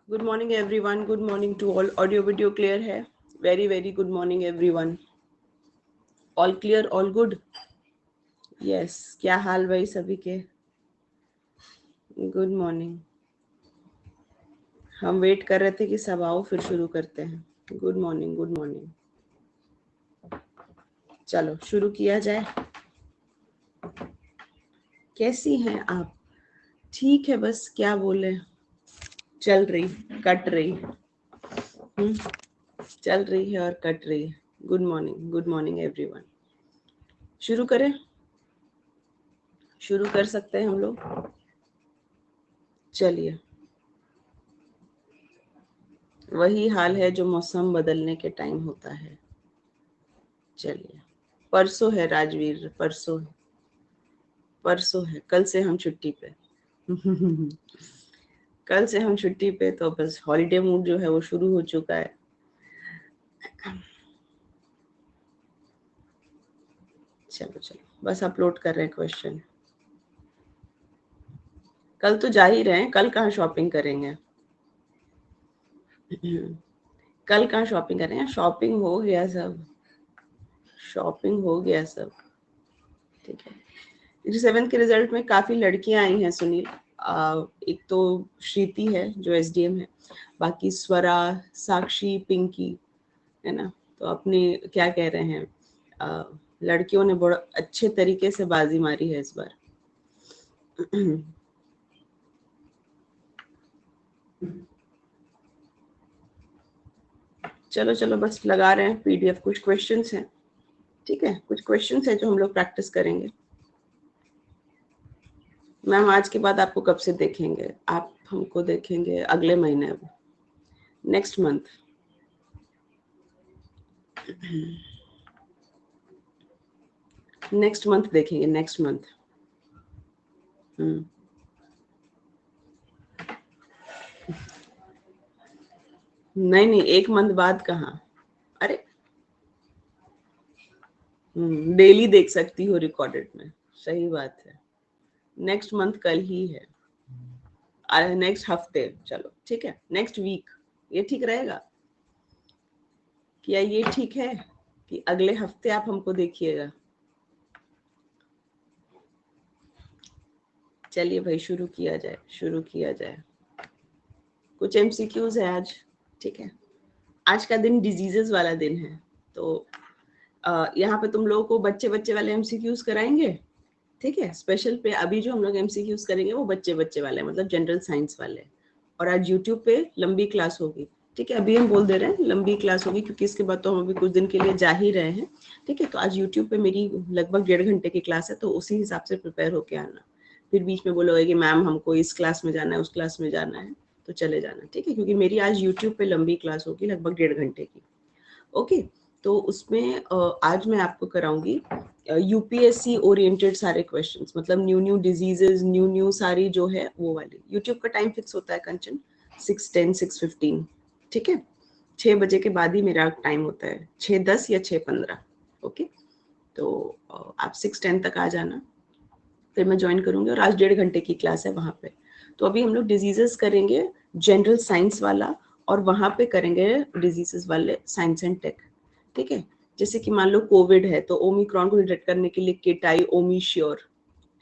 Good morning everyone, good morning to all. Audio video clear है? Very very good morning everyone. All clear, all good? Yes, क्या हाल भाई सभी के? Good morning. हम wait कर रहे थे कि सब आओ फिर शुरू करते हैं। Good morning, good morning. चलो शुरू किया जाए। कैसी हैं आप? ठीक है, बस क्या बोले, चल रही, कट रही। चल रही है और कट रही है। Good morning everyone. शुरू करें? शुरू कर सकते हैं हम लोग। चलिए, वही हाल है जो मौसम बदलने के टाइम होता है। चलिए, परसों है राजवीर, परसों है, परसों है, कल से हम छुट्टी पे। कल से हम छुट्टी पे, तो बस हॉलीडे मूड जो है वो शुरू हो चुका है। चलो चलो, बस अपलोड कर रहे हैं क्वेश्चन। कल तो जा ही रहे हैं, कल कहाँ शॉपिंग करेंगे? कल कहाँ शॉपिंग करेंगे? शॉपिंग हो गया सब, शॉपिंग हो गया सब। ठीक है। 7th के रिजल्ट में काफी लड़कियां आई हैं सुनील। एक तो श्रीति है जो एसडीएम है, बाकी स्वरा, साक्षी, पिंकी, है ना। तो अपने क्या कह रहे हैं, लड़कियों ने बड़ा अच्छे तरीके से बाजी मारी है इस बार। चलो चलो, बस लगा रहे हैं पीडीएफ। कुछ क्वेश्चंस हैं, ठीक है, कुछ क्वेश्चंस हैं जो हम लोग प्रैक्टिस करेंगे। मैम आज के बाद आपको कब से देखेंगे? आप हमको देखेंगे अगले महीने, अब नेक्स्ट मंथ। नेक्स्ट मंथ देखेंगे, नेक्स्ट मंथ। नहीं नहीं, एक मंथ बाद कहाँ? अरे डेली देख सकती हो रिकॉर्डेड में। सही बात है। नेक्स्ट मंथ कल ही है, नेक्स्ट हफ्ते। चलो ठीक है, नेक्स्ट वीक। ये ठीक रहेगा? क्या ये ठीक है कि अगले हफ्ते आप हमको देखिएगा? चलिए भाई, शुरू किया जाए, शुरू किया जाए। कुछ एमसीक्यूज है आज, ठीक है। आज का दिन डिजीजेस वाला दिन है, तो यहाँ पे तुम लोगों को बच्चे बच्चे वाले एमसीक्यूज कराएंगे, ठीक है। स्पेशल पे अभी जो हम लोग एमसीक्यूज करेंगे वो बच्चे बच्चे वाले, मतलब जनरल साइंस वाले। और आज यूट्यूब पे लंबी क्लास होगी, ठीक है। अभी हम बोल दे रहे हैं लंबी क्लास होगी, क्योंकि इसके बाद तो हम अभी कुछ दिन के लिए जा ही रहे हैं, ठीक है। तो आज यूट्यूब पे मेरी लगभग 1.5 घंटे की क्लास है, तो उसी हिसाब से प्रिपेयर होके आना। फिर बीच में बोलोगे कि मैम हमको इस क्लास में जाना है, उस क्लास में जाना है, तो चले जाना, ठीक है। क्योंकि मेरी आज यूट्यूब पे लंबी क्लास होगी, लगभग 1.5 घंटे की। ओके, तो उसमें आज मैं आपको कराऊंगी यूपीएससी ओरिएंटेड सारे क्वेश्चंस, मतलब new new diseases, new new सारी जो है वो वाली। यूट्यूब का टाइम फिक्स होता है कंचन, 6:10 6:15, ठीक है। 6 बजे के बाद ही मेरा टाइम होता है, 6:10 या 6:15। ओके, तो आप 6:10 तक आ जाना, फिर मैं ज्वाइन करूंगी। और आज 1.5 घंटे की क्लास है वहाँ पे। तो अभी हम लोग डिजीजेस करेंगे, जनरल साइंस वाला, और वहाँ पे करेंगे डिजीजेस वाले साइंस एंड टेक, ठीक है। जैसे कि मान लो कोविड है, तो ओमिक्रॉन को डिटेक्ट करने के लिए किट आई ओमी श्योर,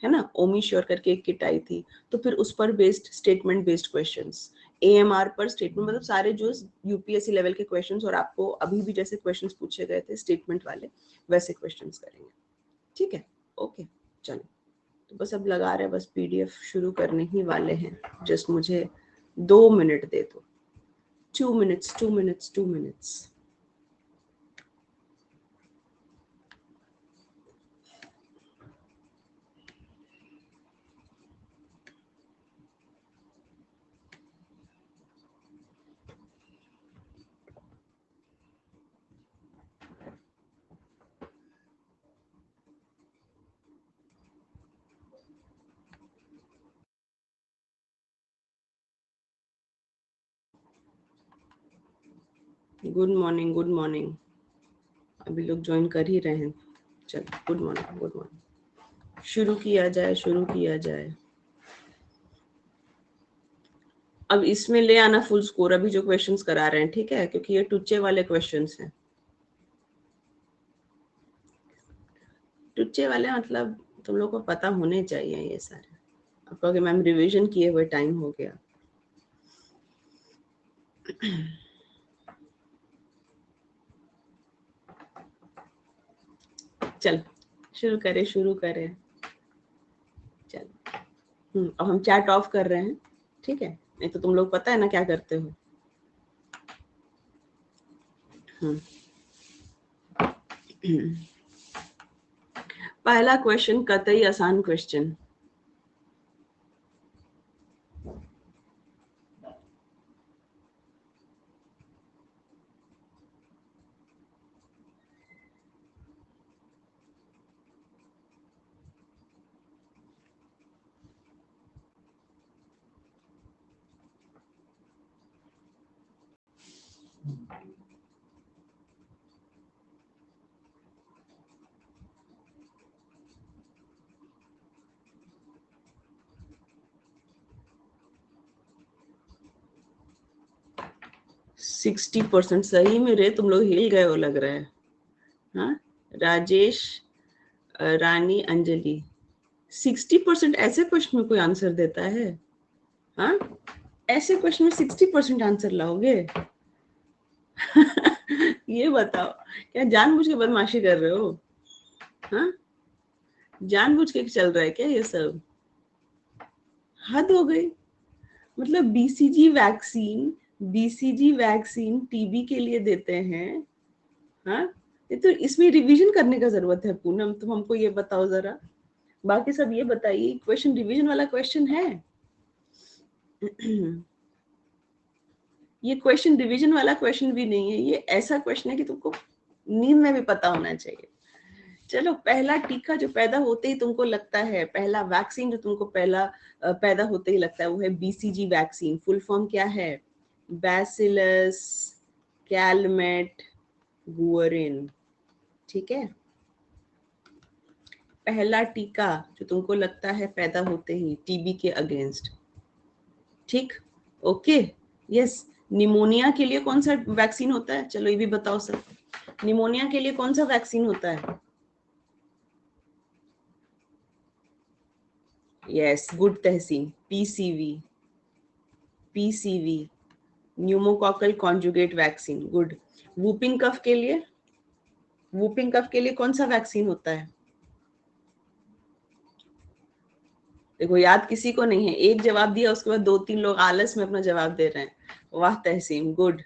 है ना। ओमी श्योर करके एक किट आई थी, तो फिर उस पर based statement based questions, AMR पर स्टेटमेंट, मतलब सारे जो यूपीएससी लेवल के क्वेश्चंस, और आपको अभी भी जैसे क्वेश्चंस पूछे गए थे स्टेटमेंट वाले, वैसे क्वेश्चंस करेंगे, ठीक है। ओके, चलो, तो बस अब लगा रहे हैं, बस पीडीएफ शुरू करने ही वाले हैं। जस्ट मुझे 2 मिनट दे दो, 2 minutes, 2 minutes, 2 minutes. Good morning, good morning. अभी लोग ज्वाइन कर ही रहे हैं। चलो, गुड मॉर्निंग, गुड मॉर्निंग। शुरू किया जाए, शुरू किया जाए। अब इसमें ले आना फुल स्कोर, अभी जो क्वेश्चंस करा रहे हैं, ठीक है, क्योंकि ये टुच्चे वाले क्वेश्चंस हैं। टुच्चे वाले मतलब तुम लोग को पता होने चाहिए ये सारे। अब कहोगे मैम रिवीजन किए हुए टाइम हो गया। चल शुरू करें। चल अब हम चैट ऑफ कर रहे हैं, ठीक है, नहीं तो तुम लोग पता है ना क्या करते हो। पहला क्वेश्चन कतई आसान क्वेश्चन। सिक्सटी परसेंट सही में रे, तुम लोग हिल गए हो लग रहा है। हाँ, राजेश, रानी, अंजलि, 60% ऐसे क्वेश्चन में कोई आंसर देता है? हाँ, ऐसे क्वेश्चन में 60% आंसर लाओगे? ये बताओ, क्या जानबूझ के बदमाशी कर रहे हो? हाँ, जानबूझ के चल रहा है क्या ये सब? हद हो गई। मतलब बीसीजी वैक्सीन टीबी के लिए देते हैं। हाँ, ये तो इसमें रिवीजन करने का जरूरत है पूनम, तुम हमको ये बताओ जरा। बाकी सब ये बताइए, क्वेश्चन रिवीजन वाला क्वेश्चन है? ये क्वेश्चन रिवीजन वाला क्वेश्चन भी नहीं है, ये ऐसा क्वेश्चन है कि तुमको नींद में भी पता होना चाहिए। चलो, पहला टीका जो पैदा होते ही तुमको लगता है, पहला वैक्सीन जो तुमको पैदा होते ही लगता है, वो है बीसीजी वैक्सीन। फुल फॉर्म क्या है? बैसिलस कैलमेट गुएरिन, ठीक है। पहला टीका जो तुमको लगता है पैदा होते ही टीबी के अगेंस्ट, ठीक, ओके, यस। निमोनिया के लिए कौन सा वैक्सीन होता है? चलो ये भी बताओ सर, निमोनिया के लिए कौन सा वैक्सीन होता है? Yes, good Tahseen, PCV, pneumococcal conjugate vaccine, good. Whooping cough के लिए, कौन सा वैक्सीन होता है? देखो, याद किसी को नहीं है, एक जवाब दिया उसके बाद 2-3 लोग आलस में अपना जवाब दे रहे हैं। वाह तहसीन, गुड।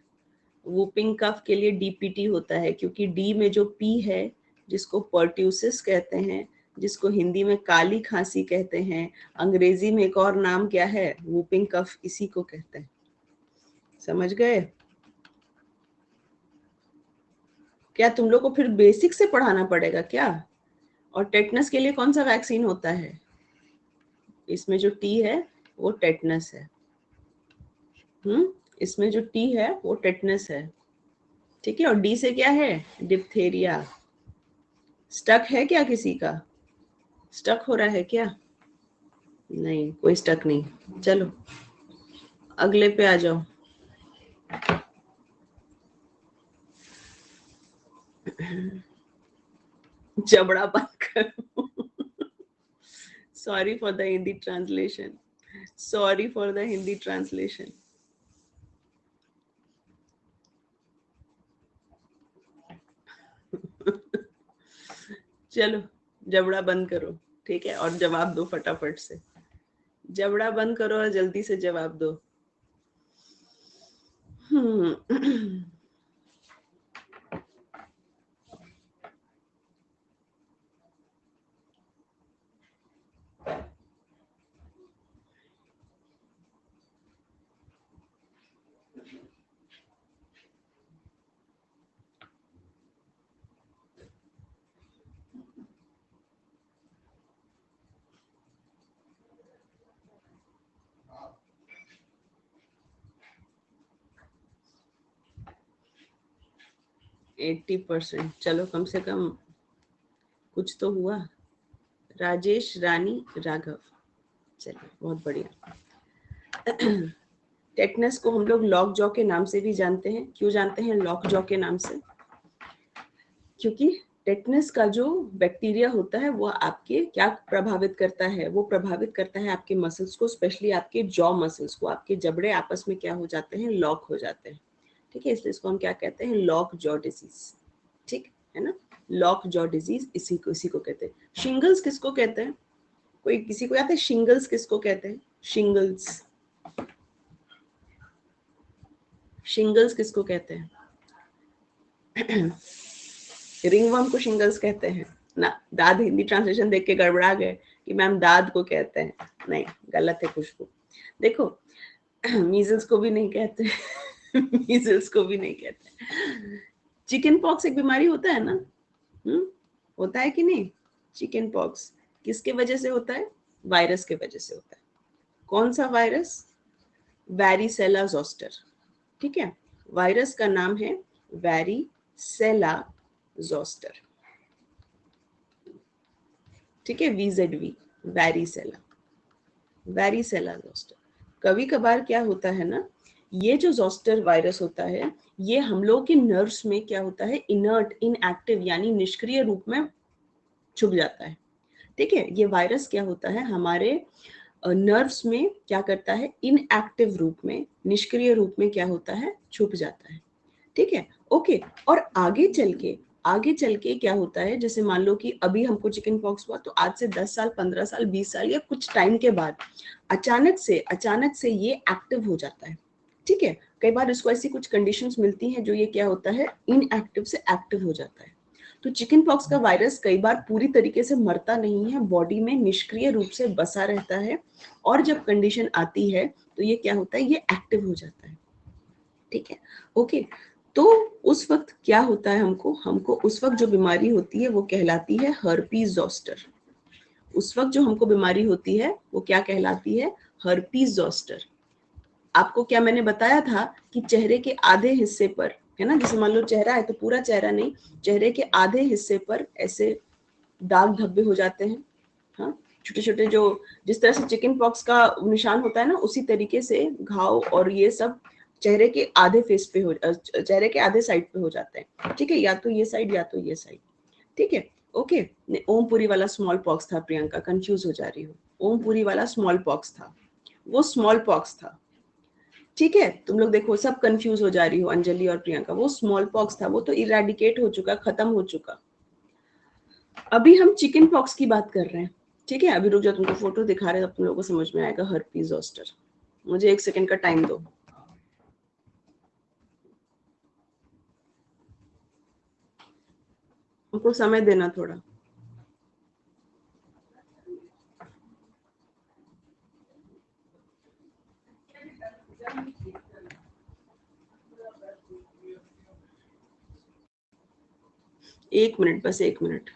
वूपिंग कफ के लिए डीपीटी होता है, क्योंकि डी में जो पी है, जिसको पर्ट्यूसिस कहते हैं, जिसको हिंदी में काली खांसी कहते हैं, अंग्रेजी में एक और नाम क्या है? वूपिंग कफ, इसी को कहते हैं। समझ गए? क्या तुम लोग को फिर बेसिक से पढ़ाना पड़ेगा क्या? और टेटनस के लिए कौन सा वैक्सीन होता है? इसमें जो टी है वो टेटनस है। इसमें जो टी है वो टेटनस है, ठीक है। और डी से क्या है? डिप्थेरिया। स्टक है क्या किसी का? स्टक हो रहा है क्या? नहीं, कोई स्टक नहीं। चलो अगले पे आ जाओ। जबड़ा बंद करो। Sorry for the Hindi translation, sorry for the Hindi translation. चलो जबड़ा बंद करो, ठीक है, और जवाब दो फटाफट से। जबड़ा बंद करो और जल्दी से जवाब दो। 80%, चलो कम से कम कुछ तो हुआ। राजेश, रानी, राघव, चलिए बहुत बढ़िया। टेटनस को हम लोग लॉक जॉ के नाम से भी जानते हैं। क्यों जानते हैं लॉक जॉ के नाम से? क्योंकि टेटनस का जो बैक्टीरिया होता है वो आपके क्या प्रभावित करता है? वो प्रभावित करता है आपके मसल्स को, स्पेशली आपके जॉ मसल्स को। आपके जबड़े आपस में क्या हो जाते हैं? लॉक हो जाते हैं। ठीक है, इसलिए इसको हम क्या कहते हैं? Lock jaw disease. ठीक है ना, लॉक जॉ डिजीज इसी को कहते हैं। शिंगल्स किसको कहते हैं? कोई किसी को याद है शिंगल्स किसको कहते हैं? शिंगल्स, शिंगल्स किसको कहते हैं? रिंगवर्म को शिंगल्स कहते हैं ना। दाद हिंदी ट्रांसलेशन देख के गड़बड़ा गए कि मैम दाद को कहते हैं। नहीं, गलत है खुशबू। देखो, मीजल्स को भी नहीं कहते। मीजल्स को भी नहीं कहते। चिकन पॉक्स एक बीमारी होता है ना, होता है कि नहीं? चिकन पॉक्स किसके वजह से होता है? वायरस के वजह से होता है। कौन सा वायरस? Varicella zoster. ठीक है, वायरस का नाम है वैरिसेला जोस्टर। ठीक है, VZV, वैरिसेला, वैरिसेला जोस्टर। कभी कभार क्या होता है ना, ये जो जोस्टर वायरस होता है ये हम लोग के नर्व्स में क्या होता है? इनर्ट, इनएक्टिव यानी निष्क्रिय रूप में छुप जाता है। ठीक है, ये वायरस क्या होता है हमारे नर्व्स में क्या करता है? इनएक्टिव रूप में, निष्क्रिय रूप में क्या होता है? छुप जाता है। ठीक है, ओके। और आगे चल के क्या होता है? जैसे मान लो कि अभी हमको चिकन पॉक्स हुआ, तो आज से 10 साल, 15 साल, 20 साल या कुछ टाइम के बाद अचानक से ये एक्टिव हो जाता है। ठीक है, कई बार इसको ऐसी कुछ कंडीशंस मिलती हैं जो ये क्या होता है? इनएक्टिव से एक्टिव हो जाता है। तो चिकन पॉक्स का वायरस कई बार पूरी तरीके से मरता नहीं है, बॉडी में निष्क्रिय रूप से बसा रहता है, और जब कंडीशन आती है तो ये क्या होता है? ये एक्टिव हो जाता है। ठीक है, ओके। तो उस वक्त क्या होता है? हमको उस वक्त जो बीमारी होती है वो कहलाती है हर्पीज जोस्टर। उस वक्त जो हमको बीमारी होती है वो क्या कहलाती है? Herpes zoster. आपको क्या मैंने बताया था कि चेहरे के आधे हिस्से पर, है ना, जैसे मान लो चेहरा है तो पूरा चेहरा नहीं, चेहरे के आधे हिस्से पर ऐसे दाग धब्बे हो जाते हैं। हाँ, छोटे छोटे, जो जिस तरह से चिकन पॉक्स का निशान होता है ना, उसी तरीके से घाव और ये सब चेहरे के आधे फेस पे चेहरे के आधे साइड पे हो जाते हैं। ठीक है, या तो ये साइड या तो ये साइड। ठीक है, ओके। ओमपुरी वाला स्मॉल पॉक्स था, प्रियंका कंफ्यूज हो जा रही हो। ओमपुरी वाला स्मॉल पॉक्स था, वो स्मॉल पॉक्स था। ठीक है, तुम लोग देखो सब कंफ्यूज हो जा रही हो, अंजलि और प्रियंका। वो स्मॉल पॉक्स था, वो तो इरेडिकेट हो चुका, खत्म हो चुका। अभी हम चिकन पॉक्स की बात कर रहे हैं। ठीक है, अभी रुक जाओ, तुमको फोटो दिखा रहे हैं, अब तुम लोगों को समझ में आएगा हर्पीज जोस्टर। मुझे 1 सेकंड का टाइम दो। हमको समय देना थोड़ा। एक मिनट, बस 1 मिनट।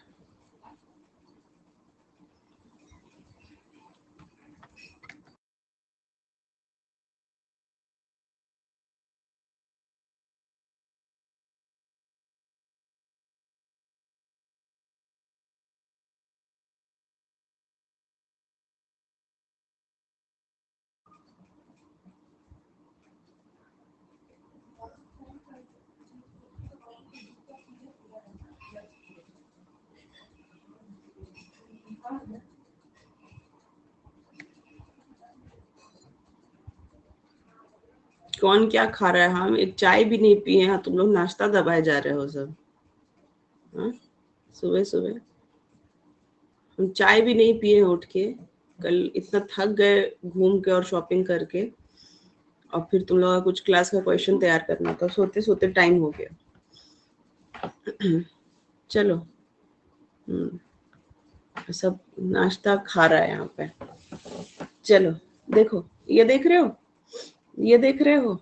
कौन क्या खा रहा है? हम एक चाय भी नहीं पिए हैं, तुम लोग नाश्ता दबाए जा रहे हो सब। हाँ, सुबह सुबह हम चाय भी नहीं पिए हैं उठ के। कल इतना थक गए घूम के और शॉपिंग करके, और फिर तुम लोग का कुछ क्लास का क्वेश्चन तैयार करना था, सोते सोते टाइम हो गया। चलो, सब नाश्ता खा रहा है यहाँ पे। चलो, देखो, ये देख रहे हो, ये देख रहे हो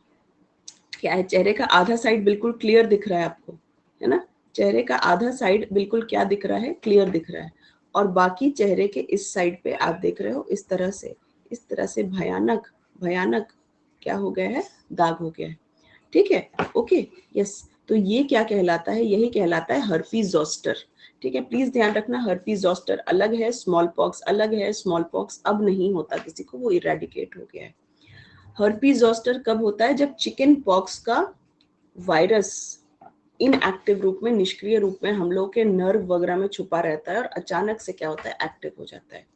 क्या है? चेहरे का आधा साइड बिल्कुल क्लियर दिख रहा है आपको, है ना? चेहरे का आधा साइड बिल्कुल क्या दिख रहा है? क्लियर दिख रहा है। और बाकी चेहरे के इस साइड पे आप देख रहे हो इस तरह से भयानक भयानक क्या हो गया है? दाग हो गया है। ठीक है, ओके, यस। तो ये क्या कहलाता है? यही कहलाता है हर्पीज जोस्टर। ठीक है, प्लीज ध्यान रखना, हर्पीज जोस्टर अलग है, स्मॉल पॉक्स अलग है। स्मॉल पॉक्स अब नहीं होता किसी को, वो इरेडिकेट हो गया है। हर्पीज जोस्टर कब होता है? जब चिकन पॉक्स का वायरस इनएक्टिव रूप में, निष्क्रिय रूप में हम लोग के नर्व वगैरह में छुपा रहता है और अचानक से क्या होता है, एक्टिव हो जाता है।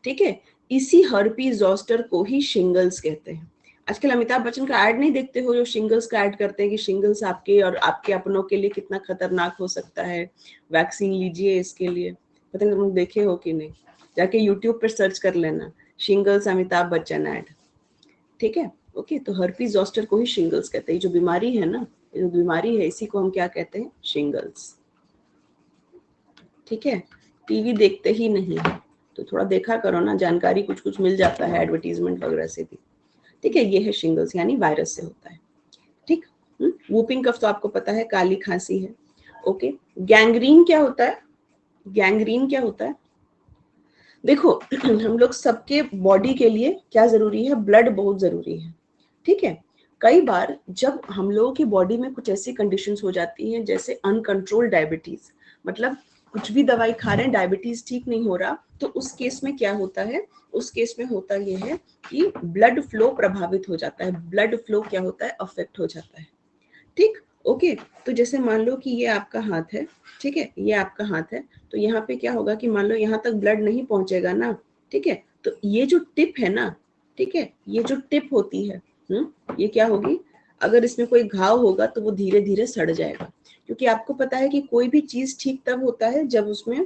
ठीक है, इसी हर्पीज जोस्टर को ही शिंगल्स कहते हैं। आजकल अमिताभ बच्चन का ऐड नहीं देखते हो, जो शिंगल्स का ऐड करते हैं कि शिंगल्स आपके और आपके अपनों के लिए कितना खतरनाक हो सकता है, वैक्सीन लीजिए इसके लिए। पता नहीं तुम देखे हो कि नहीं, जाके यूट्यूब पर सर्च कर लेना, शिंगल्स अमिताभ बच्चन ऐड। ठीक है, ओके। तो हर्पीज जोस्टर को ही शिंगल्स कहते हैं। जो बीमारी है ना, जो बीमारी है, इसी को हम क्या कहते हैं, शिंगल्स। ठीक है, टीवी देखते ही नहीं तो थोड़ा देखा करो ना, जानकारी कुछ कुछ मिल जाता है एडवर्टीजमेंट वगैरह से भी। ठीक है, ये है शिंगल्स, यानी वायरस से होता है। ठीक, वूपिंग कफ तो आपको पता है, काली खांसी है। ओके, गैंग्रीन क्या होता है? गैंग्रीन क्या होता है? देखो हम लोग सबके बॉडी के लिए क्या जरूरी है, ब्लड बहुत जरूरी है। ठीक है, कई बार जब हम लोगों की बॉडी में कुछ ऐसी कंडीशंस हो जाती हैं जैसे अनकंट्रोल डायबिटीज, मतलब कुछ भी दवाई खा रहे हैं, डायबिटीज ठीक नहीं हो रहा, तो उस केस में क्या होता है, उस केस में होता यह है कि ब्लड फ्लो प्रभावित हो जाता है, ब्लड फ्लो क्या होता है, अफेक्ट हो जाता है। ठीक, ओके। तो जैसे मान लो कि ये आपका हाथ है, ठीक है, ये आपका हाथ है, तो यहाँ पे क्या होगा कि मान लो यहाँ तक ब्लड नहीं पहुंचेगा ना, ठीक है, तो ये जो टिप है ना, ठीक है, ये जो टिप होती है, ये क्या होगी, अगर इसमें कोई घाव होगा तो वो धीरे धीरे सड़ जाएगा। क्योंकि आपको पता है कि कोई भी चीज ठीक तब होता है जब उसमें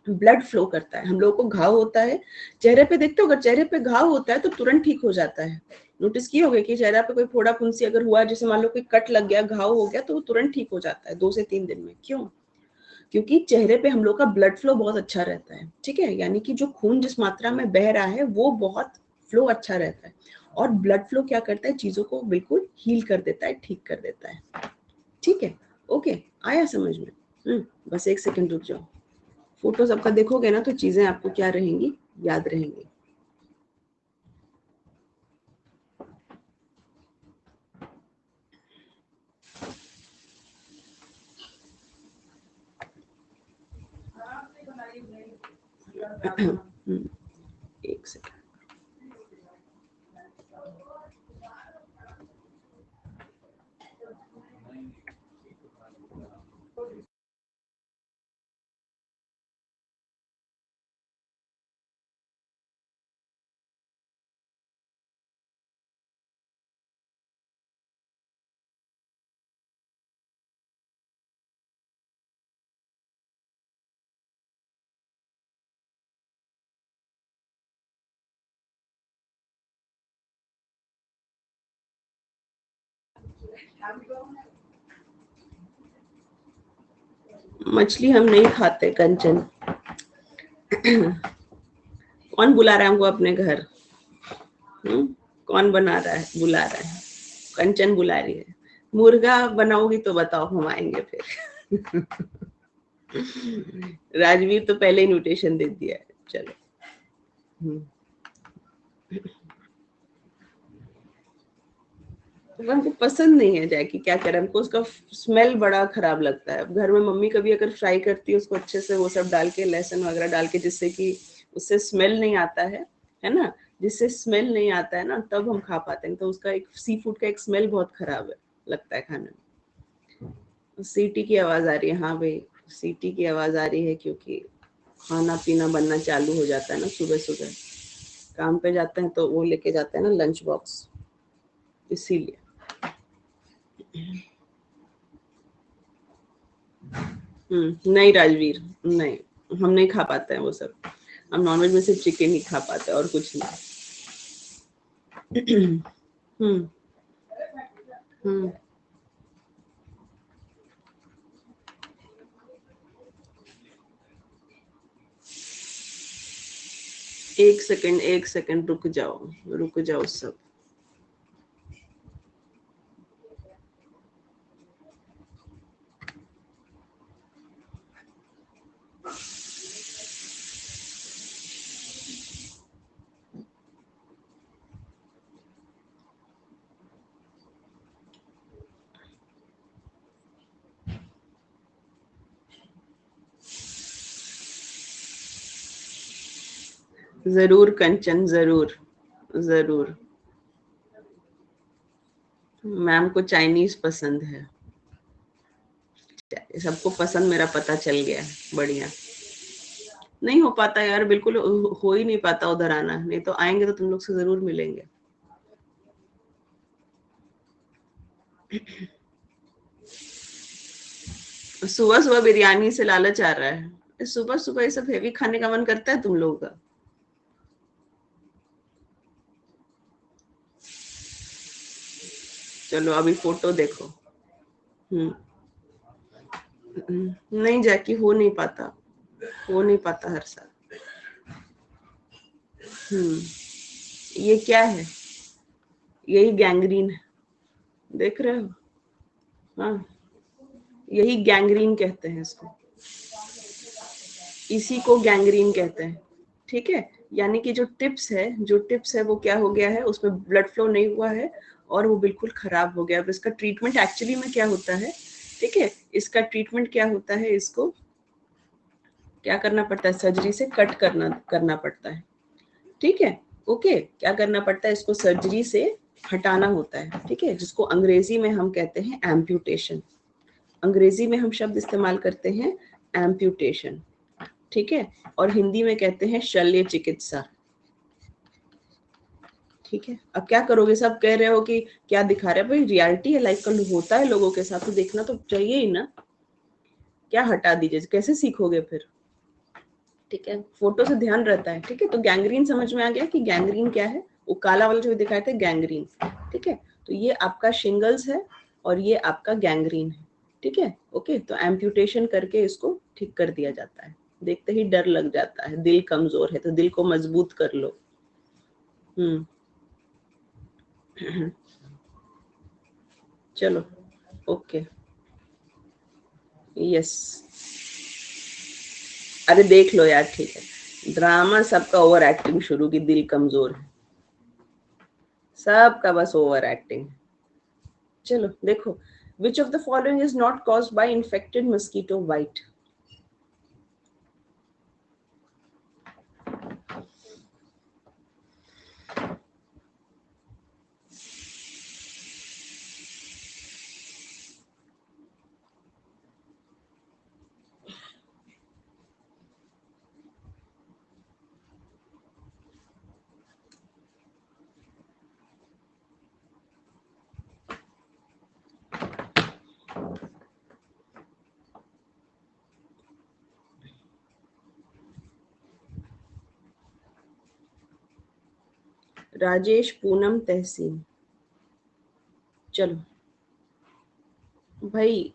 ब्लड फ्लो करता है। हम लोगों को घाव होता है चेहरे पे, देखते हो अगर चेहरे पे घाव होता है तो तुरंत ठीक हो जाता है। नोटिस किए होगे कि चेहरा पे कोई फोड़ा फुंसी अगर हुआ, जैसे मान लो कोई कट लग गया, घाव हो गया, तो वो तुरंत ठीक हो जाता है 2 से 3 दिन में। क्यों? क्योंकि चेहरे पे हम लोग का ब्लड फ्लो बहुत अच्छा रहता है। ठीक है, यानी कि जो खून जिस मात्रा में बह रहा है वो बहुत फ्लो अच्छा रहता है, और ब्लड फ्लो क्या करता है, चीजों को बिल्कुल हील कर देता है, ठीक कर देता है। ठीक है, ओके, आया समझ में? बस एक सेकंड रुक जाओ। फोटो सबका देखोगे ना तो चीजें आपको क्या रहेंगी, याद रहेंगी। एक सेकंड। मछली हम नहीं खाते कंचन। कौन बुला रहा है हमको अपने घर? कौन बना रहा है, बुला रहा है? कंचन बुला रही है। मुर्गा बनाओगी तो बताओ, हम आएंगे फिर। राजवीर तो पहले इन्विटेशन दे दिया है, चलो। हमको पसंद नहीं है जैकी, क्या करें, हमको उसका स्मेल बड़ा खराब लगता है। घर में मम्मी कभी अगर फ्राई करती है उसको अच्छे से, वो सब डाल के, लहसुन वगैरह डाल के, जिससे कि उससे स्मेल नहीं आता है ना, जिससे स्मेल नहीं आता है ना, तब हम खा पाते हैं। तो उसका एक सी फूड का एक स्मेल बहुत खराब है, लगता है खाने में। सीटी की आवाज आ रही है, हाँ भाई सीटी की आवाज आ रही है, क्योंकि खाना पीना बनना चालू हो जाता है ना सुबह सुबह, काम पे जाते हैं तो वो लेके जाते हैं ना लंच बॉक्स, इसीलिए। नहीं राजवीर, नहीं, हम नहीं खा पाते हैं वो सब। हम नॉनवेज में सिर्फ चिकन ही खा पाते हैं और कुछ नहीं। हम्म हम्म एक सेकंड रुक जाओ सब। जरूर कंचन, जरूर जरूर। मैम को चाइनीज पसंद है, सबको पसंद मेरा पता चल गया, बढ़िया। नहीं हो पाता यार, बिल्कुल हो ही नहीं पाता उधर आना, नहीं तो आएंगे तो तुम लोग से जरूर मिलेंगे। सुबह सुबह बिरयानी से लालच आ रहा है, सुबह सुबह ये सब हेवी खाने का मन करता है तुम लोगों का? चलो अभी फोटो देखो। हम्म नहीं जैकी, हो नहीं पाता, हो नहीं पाता हर साल। ये क्या है? यही गैंग्रीन है, देख रहे हो? हाँ, यही गैंग्रीन कहते हैं इसको, इसी को गैंग्रीन कहते हैं। ठीक है, यानी कि जो टिप्स है वो क्या हो गया है, उसमें ब्लड फ्लो नहीं हुआ है और वो बिल्कुल खराब हो गया। अब इसका ट्रीटमेंट एक्चुअली में क्या होता है, ठीक है, इसका ट्रीटमेंट क्या होता है, इसको क्या करना पड़ता है, सर्जरी से कट करना करना पड़ता है। ठीक है, ओके, क्या करना पड़ता है, इसको सर्जरी से हटाना होता है। ठीक है, जिसको अंग्रेजी में हम कहते हैं एम्प्यूटेशन। अंग्रेजी में हम शब्द इस्तेमाल करते हैं एम्प्यूटेशन। ठीक है, और हिंदी में कहते हैं शल्य चिकित्सा। ठीक है, अब क्या करोगे, सब कह रहे हो कि क्या दिखा रहे हैं, भाई रियलिटी है, लाइफ कल होता है लोगों के साथ, तो देखना तो चाहिए ही ना। क्या हटा दीजिए, कैसे सीखोगे फिर? ठीक है, फोटो से ध्यान रहता है। ठीक है, तो गैंग्रीन समझ में आ गया कि गैंग्रीन क्या है, वो काला वाला जो दिखाए थे गैंग्रीन। ठीक है, तो ये आपका शिंगल्स है और ये आपका गैंग्रीन है। ठीक है, ओके, तो एम्प्यूटेशन करके इसको ठीक कर दिया जाता है। देखते ही डर लग जाता है, दिल कमजोर है तो दिल को मजबूत कर लो। हम्म चलो, ओके, यस। अरे देख लो यार, ठीक है, ड्रामा सबका ओवर एक्टिंग शुरू की, दिल कमजोर है, सबका बस ओवर एक्टिंग। चलो देखो, which of the following is not caused by infected mosquito bite? Rajesh, Poonam, Tahseen. चलो भाई,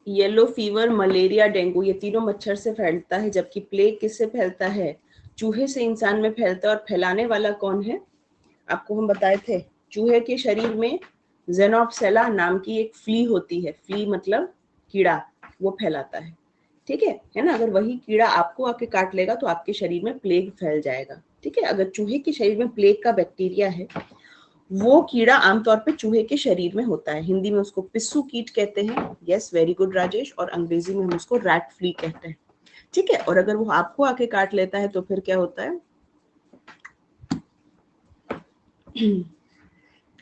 येलो फीवर, मलेरिया, डेंगू, ये तीनों मच्छर से फैलता है, जबकि प्लेग किससे फैलता है? चूहे से इंसान में फैलता है। और फैलाने वाला कौन है? आपको हम बताए थे, चूहे के शरीर में जेनोप्सेला नाम की एक फ्ली होती है, फ्ली मतलब कीड़ा, वो फैलाता है। ठीक है ना? अगर वही कीड़ा आपको आके काट लेगा तो आपके शरीर में प्लेग फैल जाएगा। ठीक है, अगर चूहे के शरीर में प्लेग का बैक्टीरिया है, वो कीड़ा आमतौर पे चूहे के शरीर में होता है, हिंदी में उसको पिस्सू कीट कहते हैं। यस, वेरी गुड राजेश, और अंग्रेजी में हम उसको रैट फ्ली कहते हैं। ठीक है, और अगर वो आपको आके काट लेता है तो फिर क्या होता है?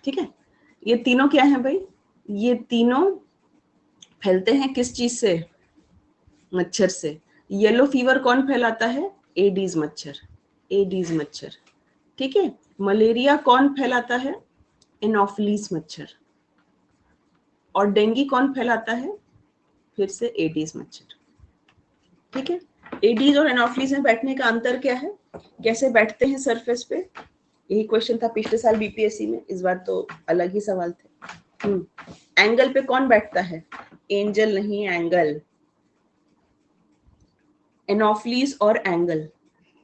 ठीक है, ये तीनों क्या है भाई? ये तीनों फैलते हैं किस चीज से? मच्छर से। येलो फीवर कौन फैलाता है? एडीज मच्छर, एडीज मच्छर। ठीक है, मलेरिया कौन फैलाता है? एनोफिलीज मच्छर। और डेंगू कौन फैलाता है? फिर से एडीज मच्छर। ठीक है, एडीज और एनोफिलीज में बैठने का अंतर क्या है, कैसे बैठते हैं सरफेस पे? यही क्वेश्चन था पिछले साल बीपीएससी में, इस बार तो अलग ही सवाल थे। एंगल पे कौन बैठता है? एंजल नहीं, एंगल। एनोफिलीज और एंगल।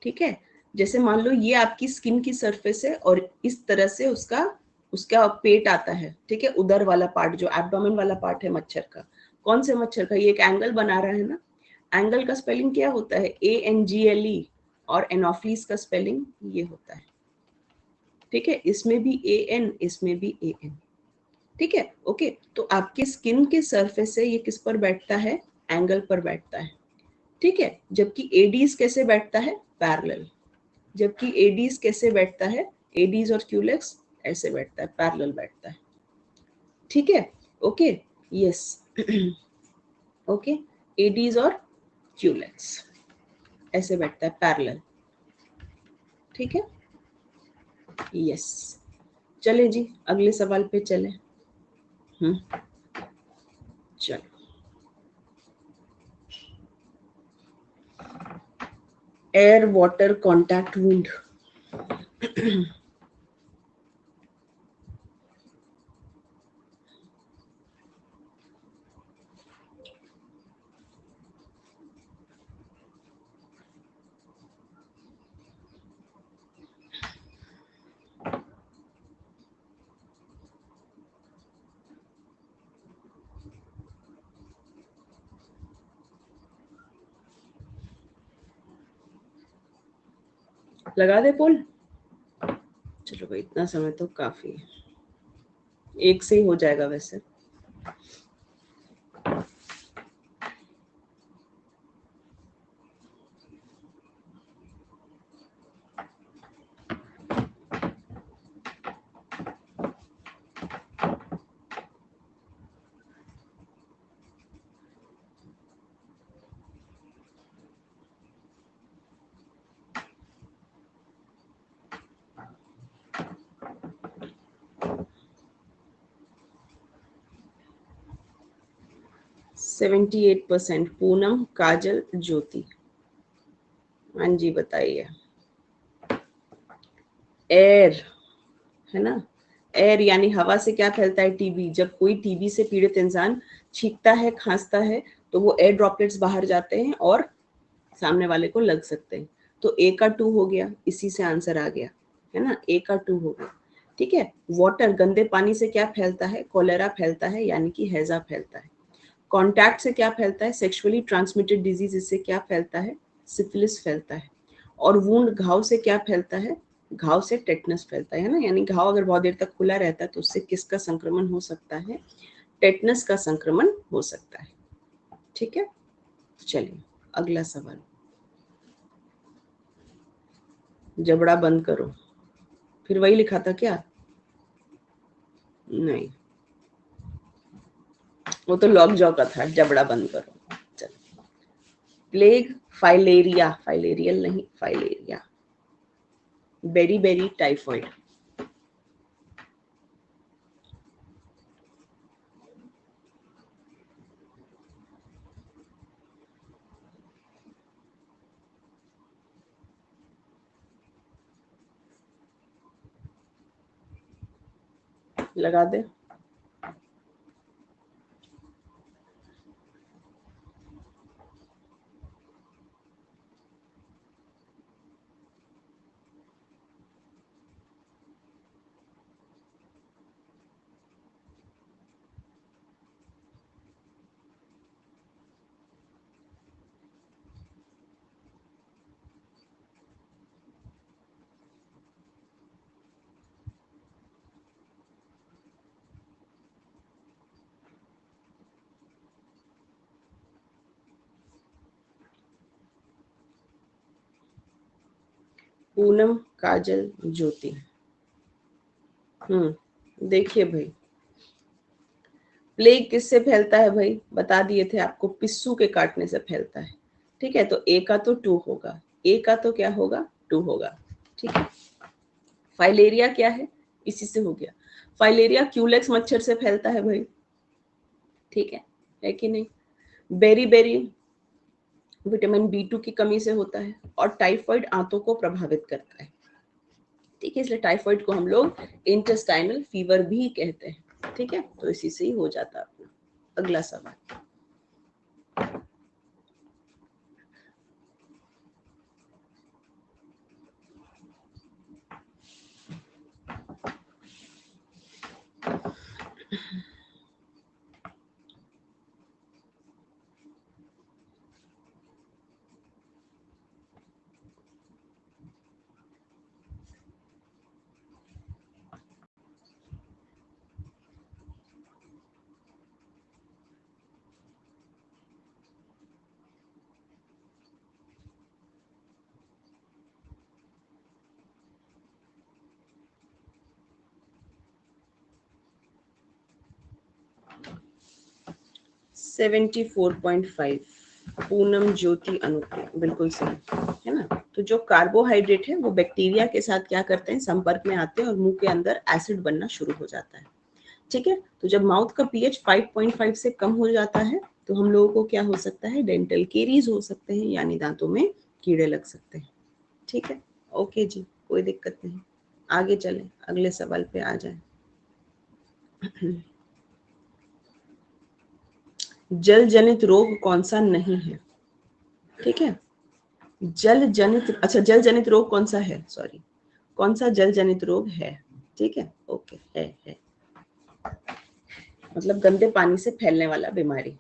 ठीक है, जैसे मान लो ये आपकी स्किन की सरफेस है और इस तरह से उसका उसका पेट आता है। ठीक है, उदर वाला पार्ट, जो एब्डोमेन वाला पार्ट है मच्छर का, कौन से मच्छर का? ये एक एंगल बना रहा है ना। एंगल का स्पेलिंग क्या होता है? ANGLE। और एनोफिलीज का स्पेलिंग ये होता है। ठीक है, इसमें भी AN, इसमें भी AN। ठीक है, ओके, तो आपके स्किन के सरफेस से ये किस पर बैठता है? एंगल पर बैठता है। ठीक है, जबकि एडीज कैसे बैठता है? पैरेलल। जबकि एडीज कैसे बैठता है? एडीज और क्यूलेक्स ऐसे बैठता है, पैरेलल बैठता है। ठीक है, ओके, यस, ओके, एडीज और क्यूलेक्स ऐसे बैठता है पैरेलल, ठीक है, यस। चले जी अगले सवाल पे चले। चलो, एयर वाटर कॉन्टैक्ट वुंड, लगा दे पोल। चलो भाई, इतना समय तो काफी है, एक से ही हो जाएगा वैसे। सेवेंटी 78%। पूनम, काजल, ज्योति, हाँ जी बताइए। एयर है ना, एयर यानी हवा से क्या फैलता है? टीबी। जब कोई टीबी से पीड़ित इंसान छींकता है, खांसता है, तो वो एयर ड्रॉपलेट्स बाहर जाते हैं और सामने वाले को लग सकते हैं। तो ए का 2 हो गया, इसी से आंसर आ गया, है ना, ए का 2 हो गया, ठीक है। वाटर, गंदे पानी से क्या फैलता है? कोलेरा फैलता है, यानी कि हैजा फैलता है। कॉन्टैक्ट से क्या फैलता है? सेक्सुअली ट्रांसमिटेड डिजीज, इससे क्या फैलता है? सिफिलिस फैलता है। और वुंड, घाव से क्या फैलता है? घाव से टेटनस फैलता है ना, यानी घाव अगर बहुत देर तक खुला रहता है तो उससे किसका संक्रमण हो सकता है? टेटनस का संक्रमण हो सकता है, ठीक है। चलिए अगला सवाल। जबड़ा बंद करो, फिर वही लिखा था क्या? नहीं, वो तो लॉक जॉ का था, जबड़ा बंद करो। चलो, प्लेग, फाइलेरिया, फाइलेरियल नहीं, फाइलेरिया, बेरी बेरी, टाइफॉइड। लगा दे। पूनम, काजल, ज्योति। देखिए भाई, प्लेग किससे फैलता है भाई? बता दिए थे आपको, पिस्सू के काटने से फैलता है, ठीक है। तो ए का तो 2 होगा, ए का तो क्या होगा? 2 होगा, ठीक है। फाइलेरिया क्या है? इसी से हो गया। फाइलेरिया क्यूलेक्स मच्छर से फैलता है भाई, ठीक है कि नहीं? बेरी बेरी विटामिन B2 की कमी से होता है, और टाइफॉइड आंतों को प्रभावित करता है, ठीक है। इसलिए टाइफॉइड को हम लोग इंटेस्टाइनल फीवर भी कहते हैं, ठीक है। तो इसी से ही हो जाता है अपना। अगला सवाल। 74.5 पूनम ज्योति अनुप्रिया, बिल्कुल सही है ना। तो जो कार्बोहाइड्रेट है वो बैक्टीरिया के साथ क्या करते हैं, संपर्क में आते हैं और मुंह के अंदर एसिड बनना शुरू हो जाता है। ठीक है, तो जब माउथ का पीएच 5.5 से कम हो जाता है तो हम लोगों को क्या हो सकता है, डेंटल केरीज हो सकते हैं, यानी दांतों में कीड़े लग सकते हैं। ठीक है, ओके जी, कोई दिक्कत नहीं। आगे चलें, अगले सवाल पे आ जाएं। जल जनित रोग कौन सा नहीं है? ठीक है, जल जनित, अच्छा जल जनित रोग कौन सा है, सॉरी, कौन सा जल जनित रोग है? ठीक है, ओके, है मतलब गंदे पानी से फैलने वाला बीमारी।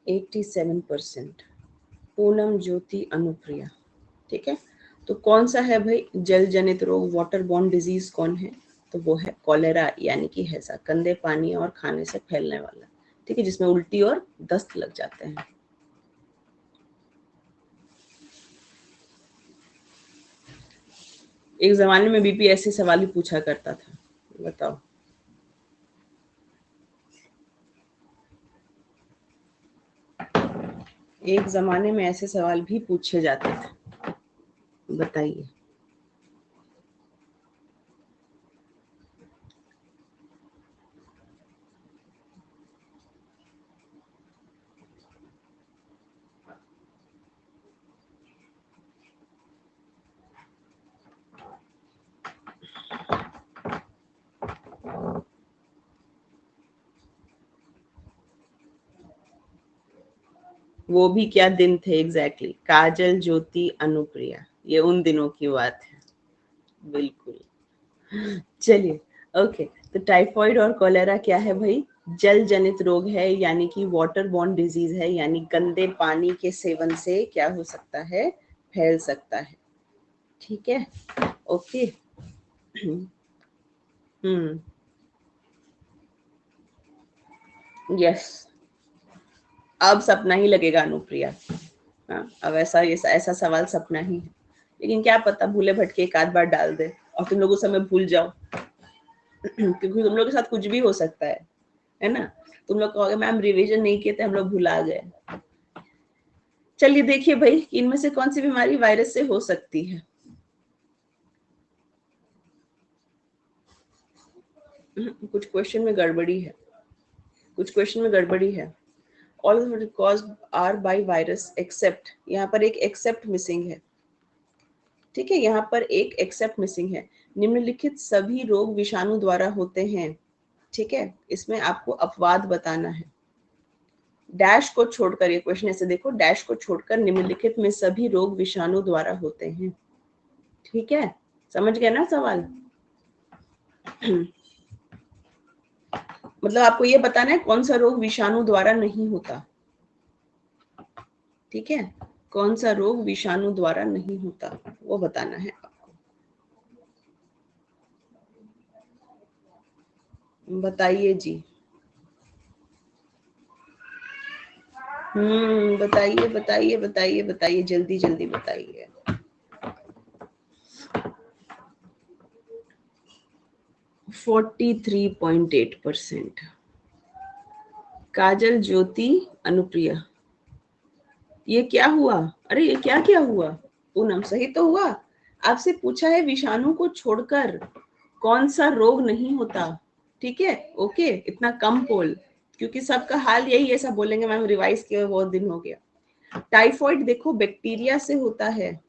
एट्टी 7%, पूनम ज्योति अनुप्रिया। ठीक है, तो कौन सा है भाई जल जनित रोग, वाटर बॉर्न डिजीज कौन है? तो वो है कॉलेरा, यानी कि हैजा, गंदे पानी और खाने से फैलने वाला। ठीक है, जिसमें उल्टी और दस्त लग जाते हैं। एक जमाने में बीपी ऐसे सवाल ही पूछा करता था, बताओ। एक जमाने में ऐसे सवाल भी पूछे जाते थे, बताइए। वो भी क्या दिन थे, एग्जैक्टली काजल ज्योति अनुप्रिया, ये उन दिनों की बात है, बिल्कुल। चलिए, ओके, तो टाइफाइड और कोलेरा क्या है भाई? जल जनित रोग है, यानी कि वाटर बॉर्न डिजीज है, यानी गंदे पानी के सेवन से क्या हो सकता है, फैल सकता है। ठीक है, ओके। हम्म, यस, अब सपना ही लगेगा अनुप्रिया। हाँ, अब ऐसा सवाल सपना ही है, लेकिन क्या पता भूले भटके एक आध बार डाल दे और तुम लोग उस समय भूल जाओ। क्योंकि तुम लोग के साथ कुछ भी हो सकता है ना। तुम लोग कहोगे मैम रिवीजन नहीं किए थे, हम लोग भुला गए। चलिए देखिए भाई, इनमें से कौन सी बीमारी वायरस से हो सकती है? कुछ क्वेश्चन में गड़बड़ी है, कुछ क्वेश्चन में गड़बड़ी है। All cause are by virus except, यहाँ पर एक एक्सेप्ट मिसिंग है। ठीक है, यहाँ पर एक एक्सेप्ट मिसिंग है। निम्नलिखित सभी रोग विषाणु द्वारा होते हैं। ठीक है, इसमें आपको अपवाद बताना है। डैश को छोड़कर, ये क्वेश्चन ऐसे देखो, डैश को छोड़कर निम्नलिखित में सभी रोग विषाणु द्वारा होते हैं। ठीक है, समझ गए ना सवाल? मतलब आपको ये बताना है कौन सा रोग विषाणु द्वारा नहीं होता। ठीक है, कौन सा रोग विषाणु द्वारा नहीं होता वो बताना है आपको। बताइए जी। बताइए बताइए बताइए बताइए, जल्दी जल्दी बताइए। 43.8%। काजल ज्योति अनुप्रिया, ये क्या हुआ? अरे ये क्या क्या हुआ? पूनम सही तो हुआ। आपसे पूछा है विषाणु को छोड़कर कौन सा रोग नहीं होता। ठीक है, ओके, इतना कम पोल, क्योंकि सबका हाल यही है, सब बोलेंगे मैम रिवाइज किए हुए बहुत दिन हो गया। टाइफाइड देखो बैक्टीरिया से होता है।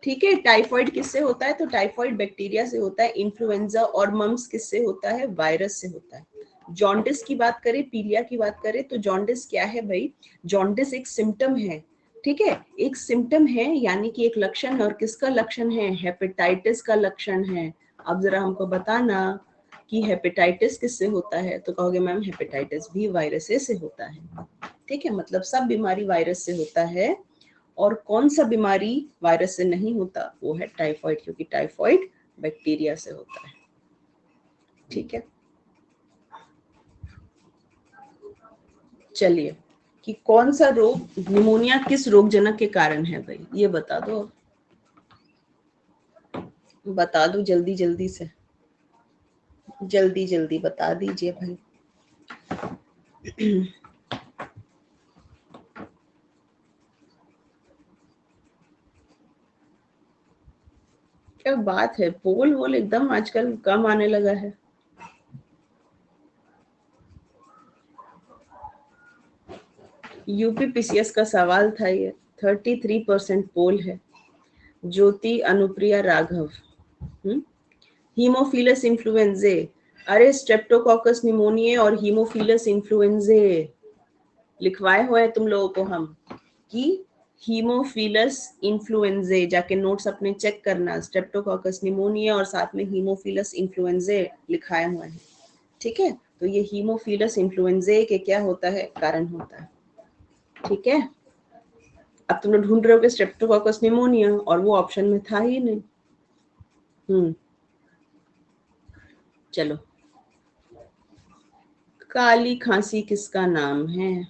ठीक है, टाइफाइड किससे होता है? तो टाइफाइड बैक्टीरिया से होता है। इन्फ्लुएंजा और मम्स किससे होता है? वायरस से होता है। जॉन्डिस की बात करें, पीलिया की बात करें, तो जॉन्डिस क्या है भाई? जॉन्डिस एक सिम्टम है। ठीक है, एक सिम्टम है, यानी कि एक लक्षण है। और किसका लक्षण है? हेपेटाइटिस का लक्षण है। अब जरा हमको बताना कि हेपेटाइटिस किससे होता है? तो कहोगे मैम हेपेटाइटिस भी वायरस से होता है। ठीक है, मतलब सब बीमारी वायरस से होता है, और कौन सा बीमारी वायरस से नहीं होता, वो है टाइफाइड, क्योंकि टाइफाइड बैक्टीरिया से होता है। ठीक है, चलिए, कि कौन सा रोग, निमोनिया किस रोगजनक के कारण है भाई, ये बता दो, बता दो जल्दी जल्दी से, जल्दी जल्दी बता दीजिए भाई। क्या बात है, पोल वोल एकदम आजकल कम आने लगा है। यूपीपीसीएस का सवाल था ये, 33% पोल है। ज्योति अनुप्रिया राघव, हीमोफिलस इन्फ्लुएंजे, अरे स्ट्रेप्टोकोकस निमोनिये और हीमोफिलस इन्फ्लुएंजे लिखवाए हुए हैं तुम लोगों को हम, कि हीमोफिलस इन्फ्लुएंजे, जाके नोट्स अपने चेक करना, स्ट्रेप्टोकोकस निमोनिया और साथ में हीमोफिलस इन्फ्लुएंजे लिखाए हुए हैं। ठीक है, तो ये हीमोफिलस इन्फ्लुएंजे के क्या होता है, कारण होता है। ठीक है, अब तुम लोग ढूंढ रहे हो कि स्ट्रेप्टोकोकस निमोनिया, और वो ऑप्शन में था ही नहीं। चलो, काली खांसी किसका नाम है?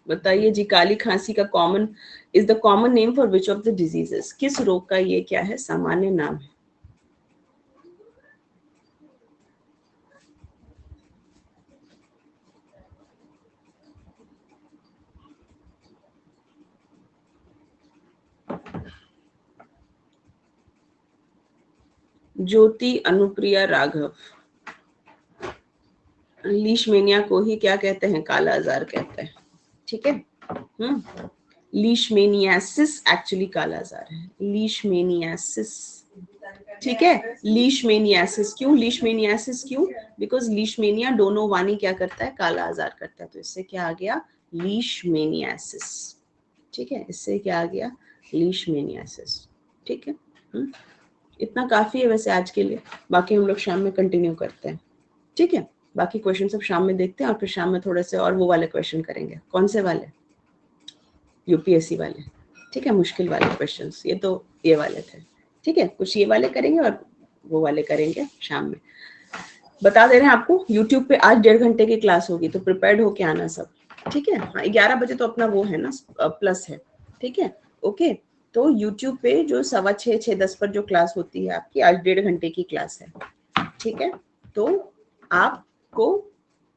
बताइए जी, काली खांसी का common is the common name for which of the diseases, किस रोग का ये क्या है, सामान्य नाम है? ज्योति अनुप्रिया राघव, लीशमेनिया को ही क्या कहते हैं, काला आजार कहते हैं। ठीक है, लीशमेनियासिस एक्चुअली काला आजार है, लीशमेनियासिस। ठीक है, लीशमेनियासिस क्यों, लीशमेनियासिस क्यों, बिकॉज लीशमेनिया दोनों वानी क्या करता है, काला आजार करता है, तो इससे क्या आ गया, लीशमेनियासिस। ठीक है, इससे क्या आ गया, लीशमेनियासिस। ठीक है, इतना काफी है वैसे आज के लिए, बाकी हम लोग शाम में कंटिन्यू करते हैं। ठीक है, बाकी क्वेश्चन सब शाम में देखते हैं, और फिर शाम में थोड़े से और वो वाले क्वेश्चन करेंगे। कौन से वाले, यूपीएससी वाले। ठीक है, मुश्किल वाले क्वेश्चंस, ये तो ये वाले थे। ठीक है, कुछ ये वाले करेंगे और वो वाले करेंगे शाम में। बता दे रहे हैं आपको, यूट्यूब पे आज 1.5 घंटे की क्लास होगी, तो प्रिपेयर्ड होके आना सब। ठीक है, हाँ 11 बजे तो अपना वो है ना, प्लस है। ठीक है, ओके, तो यूट्यूब पे जो 6:15 6:10 पर जो क्लास होती है आपकी, आज 1.5 घंटे की क्लास है। ठीक है, तो आपको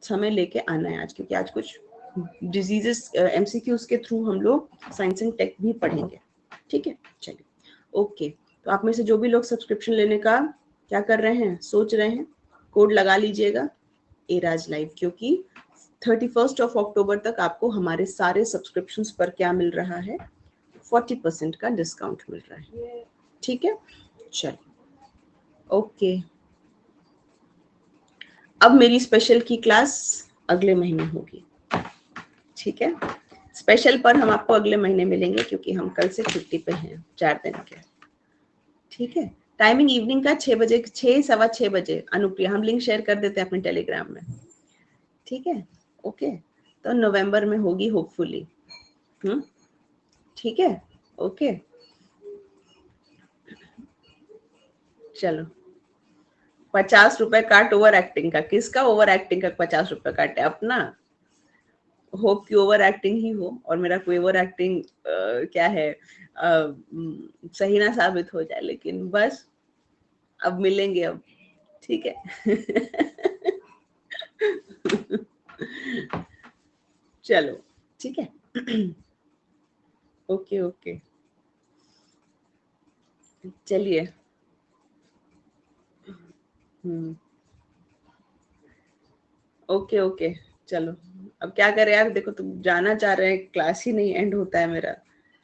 समय लेके आना है आज, क्योंकि आज कुछ डिजीजेस एमसीक्यूज के थ्रू हम लोग साइंस एंड टेक भी पढ़ेंगे। ठीक है, चलिए, ओके। तो आप में से जो भी लोग सब्सक्रिप्शन लेने का क्या कर रहे हैं, सोच रहे हैं, कोड लगा लीजिएगा एराज लाइव, क्योंकि 31 अक्टूबर तक आपको हमारे सारे सब्सक्रिप्शंस पर क्या मिल रहा है, 40% का डिस्काउंट मिल रहा है। ठीक है, चलिए, ओके। अब मेरी स्पेशल की क्लास अगले महीने होगी। ठीक है, स्पेशल पर हम आपको अगले महीने मिलेंगे, क्योंकि हम कल से छुट्टी पे हैं 4 दिन के। ठीक है, टाइमिंग इवनिंग का 6 बजे, 6 सवा 6 बजे। अनुप्रिया, हम लिंक शेयर कर देते हैं अपने टेलीग्राम में। ठीक है, ओके, तो नवंबर में होगी होपफुली। ठीक है, ओके, चलो। 50 रुपए काट ओवर एक्टिंग का, किसका ओवर एक्टिंग का 50 रुपए काटे, अपना। होप की ओवर एक्टिंग ही हो, और मेरा कोई ओवर एक्टिंग क्या है, सही ना साबित हो जाए, लेकिन बस अब मिलेंगे अब। ठीक है। चलो, ठीक है। ओके ओके, चलिए। ओके ओके, चलो। अब क्या करें यार, देखो तुम जाना चाह रहे हैं, क्लास ही नहीं एंड होता है मेरा।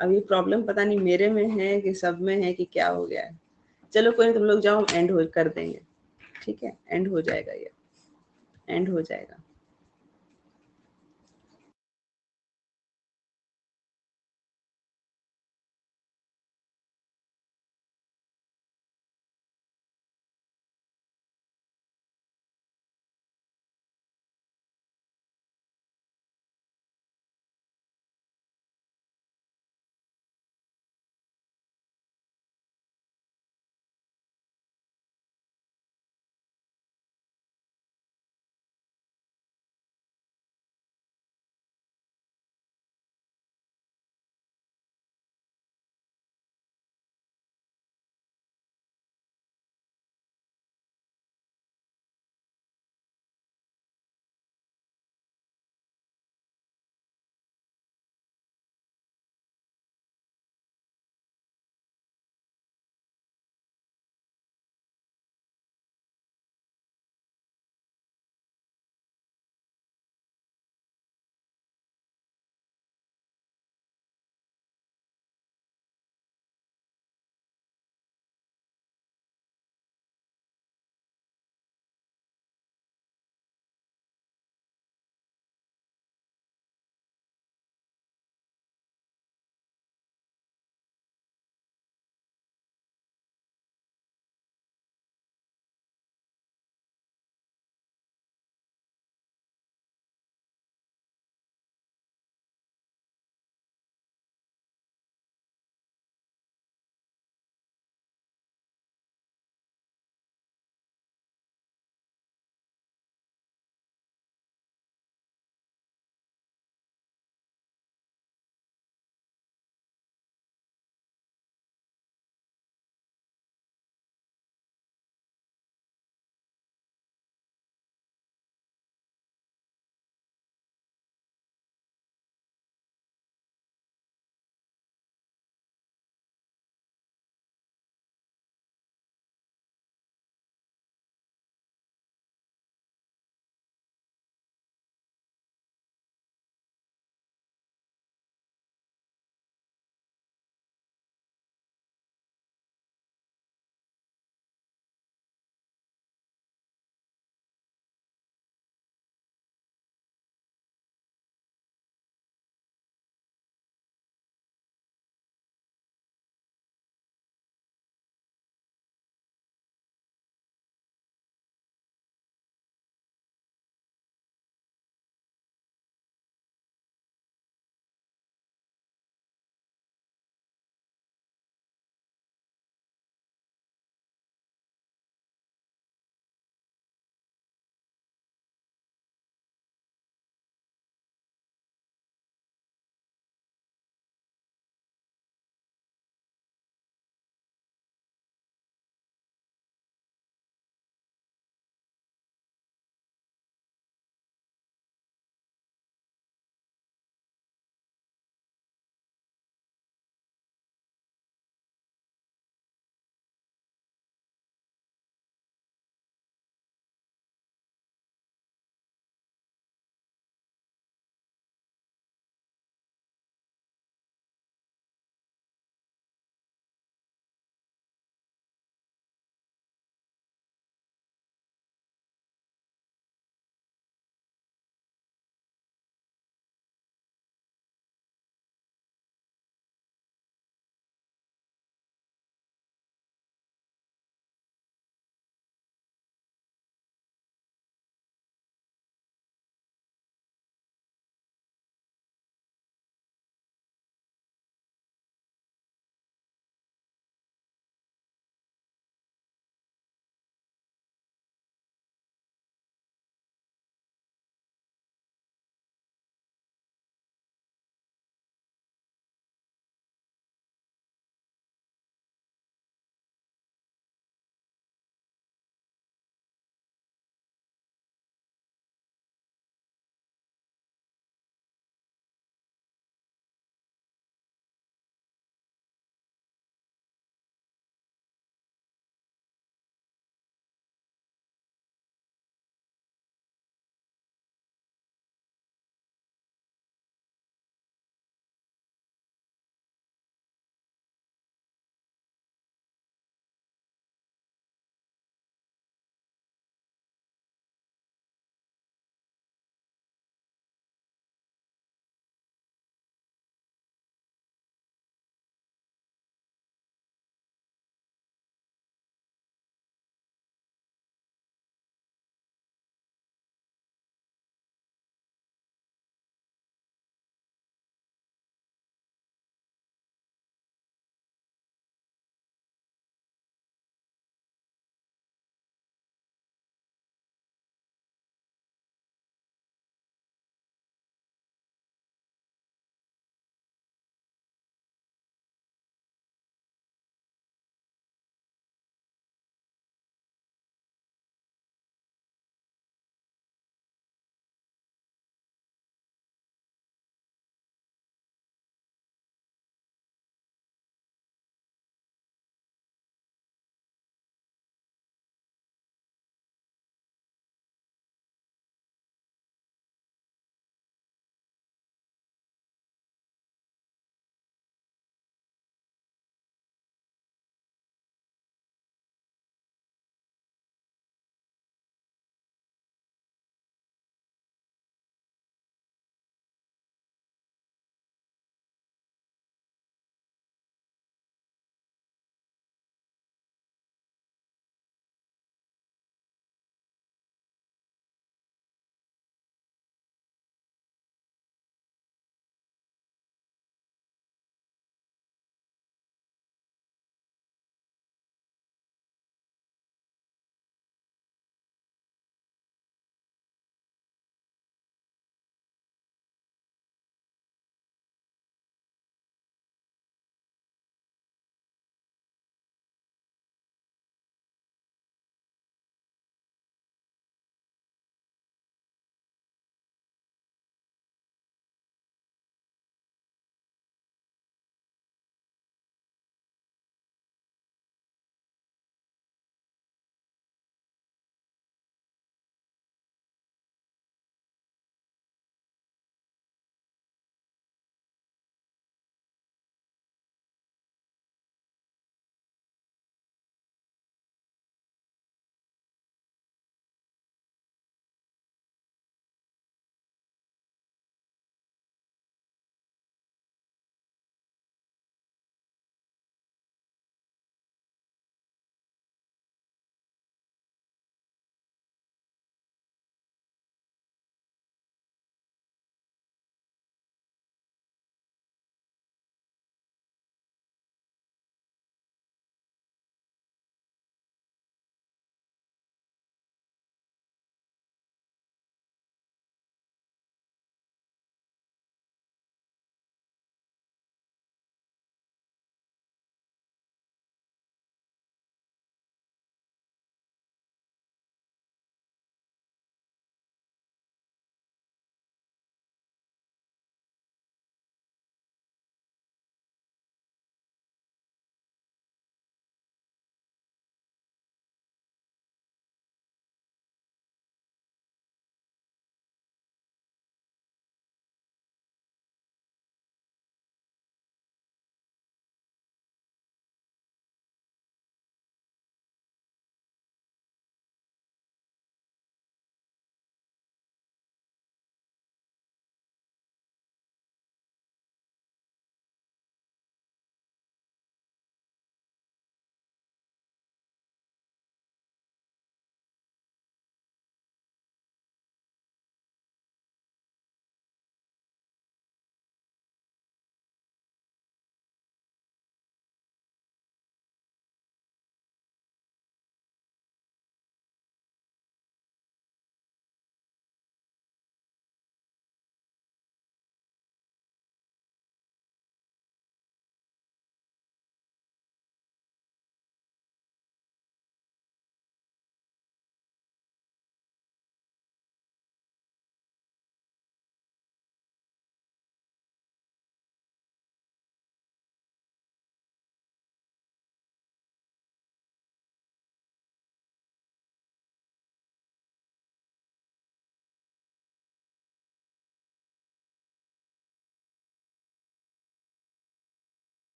अब ये प्रॉब्लम पता नहीं मेरे में है कि सब में है कि क्या हो गया है। चलो कोई नहीं, तुम लोग जाओ, एंड हो कर देंगे। ठीक है, एंड हो जाएगा, ये एंड हो जाएगा।